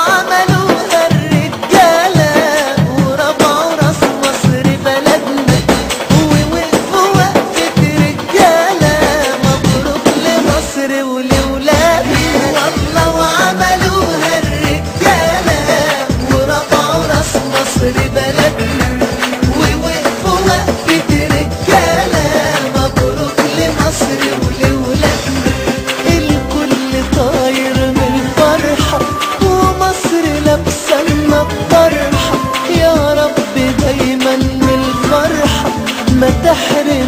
وعملوها الرجالة ورفعوا راس مصر بلدنا ووقفوا وقفة رجالة. مبروك لمصر ولولادنا والله. وعملوها الرجالة ورفعوا راس مصر بلدنا ووقفوا وقفة رجالة. مبروك لمصر ولولادنا. الكل طاير من الفرحة ومصر لابسة لنا الطرحة. يا رب دايما من الفرحة ما تحرم